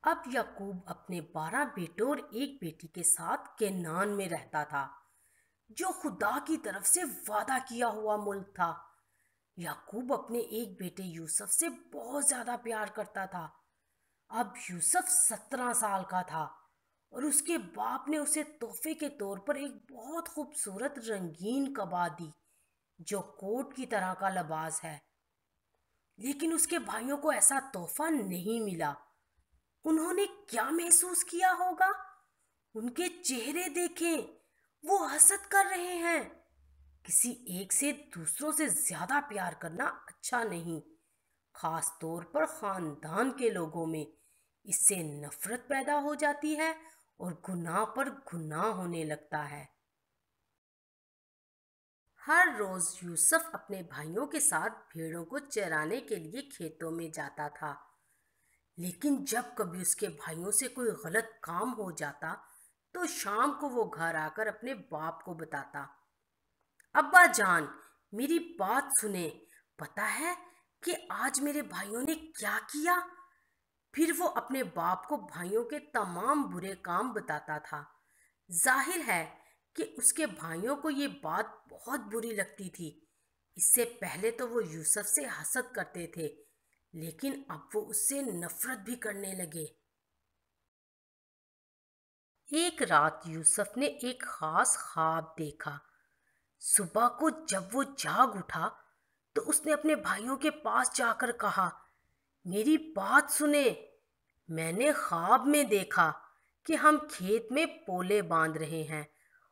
اب یعقوب اپنے 12 بیٹوں اور ایک بیٹی کے ساتھ کینان میں رہتا تھا، جو خدا کی طرف سے وعدہ کیا ہوا ملک تھا۔ یعقوب اپنے ایک بیٹے یوسف سے بہت زیادہ پیار کرتا تھا۔ اب یوسف 17 سال کا تھا اور اس کے باپ نے اسے تحفے کے طور پر ایک بہت خوبصورت رنگین قبا دی، جو کوٹ کی طرح کا لباس ہے۔ لیکن اس کے بھائیوں کو ایسا تحفہ نہیں ملا۔ انہوں نے کیا محسوس کیا ہوگا؟ ان کے چہرے دیکھیں، وہ حسد کر رہے ہیں۔ کسی ایک سے دوسروں سے زیادہ پیار کرنا اچھا نہیں، خاص طور پر خاندان کے لوگوں میں۔ اس سے نفرت پیدا ہو جاتی ہے اور گناہ پر گناہ ہونے لگتا ہے۔ ہر روز یوسف اپنے بھائیوں کے ساتھ بھیڑوں کو چرانے کے لیے کھیتوں میں جاتا تھا، لیکن جب کبھی اس کے بھائیوں سے کوئی غلط کام ہو جاتا تو شام کو وہ گھر آ کر اپنے باپ کو بتاتا۔ ابا جان، میری بات سنیں، پتہ ہے کہ آج میرے بھائیوں نے کیا کیا؟ پھر وہ اپنے باپ کو بھائیوں کے تمام برے کام بتاتا تھا۔ ظاہر ہے کہ اس کے بھائیوں کو یہ بات بہت بری لگتی تھی۔ اس سے پہلے تو وہ یوسف سے حسد کرتے تھے، لیکن اب وہ اس سے نفرت بھی کرنے لگے۔ ایک رات یوسف نے ایک خاص خواب دیکھا۔ صبح کو جب وہ جاگ اٹھا تو اس نے اپنے بھائیوں کے پاس جا کر کہا، میری بات سنیں، میں نے خواب میں دیکھا کہ ہم کھیت میں پولے باندھ رہے ہیں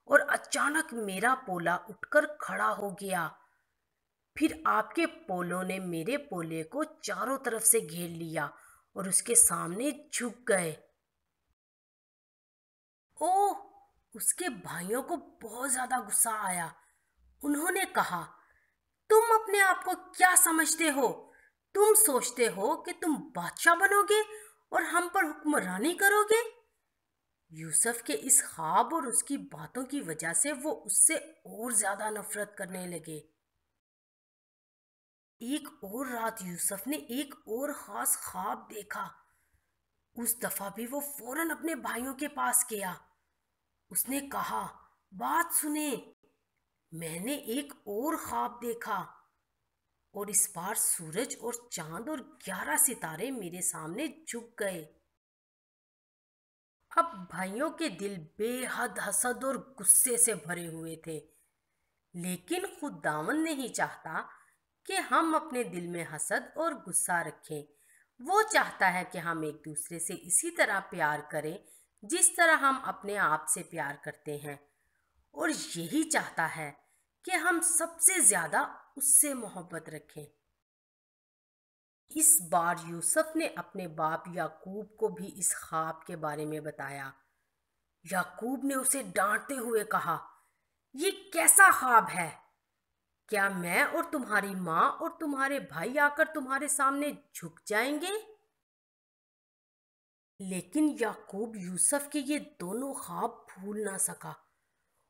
اور اچانک میرا پولا اٹھ کر کھڑا ہو گیا۔ پھر آپ کے پولوں نے میرے پولے کو چاروں طرف سے گھیر لیا اور اس کے سامنے جھک گئے۔ اوہ! اس کے بھائیوں کو بہت زیادہ غصہ آیا۔ انہوں نے کہا، تم اپنے آپ کو کیا سمجھتے ہو؟ تم سوچتے ہو کہ تم بادشاہ بنو گے اور ہم پر حکمرانی کرو گے؟ یوسف کے اس خواب اور اس کی باتوں کی وجہ سے وہ اس سے اور زیادہ نفرت کرنے لگے۔ ایک اور رات یوسف نے ایک اور خاص خواب دیکھا۔ اس دفعہ بھی وہ فوراً اپنے بھائیوں کے پاس گیا۔ اس نے کہا، بات سنیں، میں نے ایک اور خواب دیکھا اور اس بار سورج اور چاند اور 11 ستارے میرے سامنے جھک گئے۔ اب بھائیوں کے دل بے حد حسد اور غصے سے بھرے ہوئے تھے، لیکن خداوند نہیں چاہتا کہ ہم اپنے دل میں حسد اور غصہ رکھیں۔ وہ چاہتا ہے کہ ہم ایک دوسرے سے اسی طرح پیار کریں جس طرح ہم اپنے آپ سے پیار کرتے ہیں، اور یہی چاہتا ہے کہ ہم سب سے زیادہ اس سے محبت رکھیں۔ اس بار یوسف نے اپنے باپ یعقوب کو بھی اس خواب کے بارے میں بتایا۔ یعقوب نے اسے ڈانٹتے ہوئے کہا، یہ کیسا خواب ہے؟ کیا میں اور تمہاری ماں اور تمہارے بھائی آ کر تمہارے سامنے جھک جائیں گے؟ لیکن یعقوب یوسف کے یہ دونوں خواب بھول نہ سکا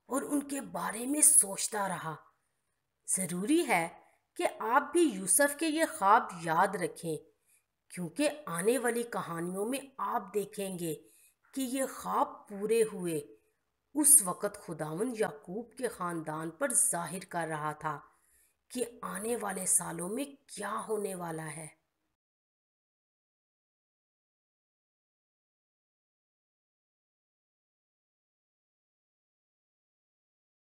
اور ان کے بارے میں سوچتا رہا۔ ضروری ہے کہ آپ بھی یوسف کے یہ خواب یاد رکھیں، کیونکہ آنے والی کہانیوں میں آپ دیکھیں گے کہ یہ خواب پورے ہوئے۔ اس وقت خداوند یعقوب کے خاندان پر ظاہر کر رہا تھا کہ آنے والے سالوں میں کیا ہونے والا ہے۔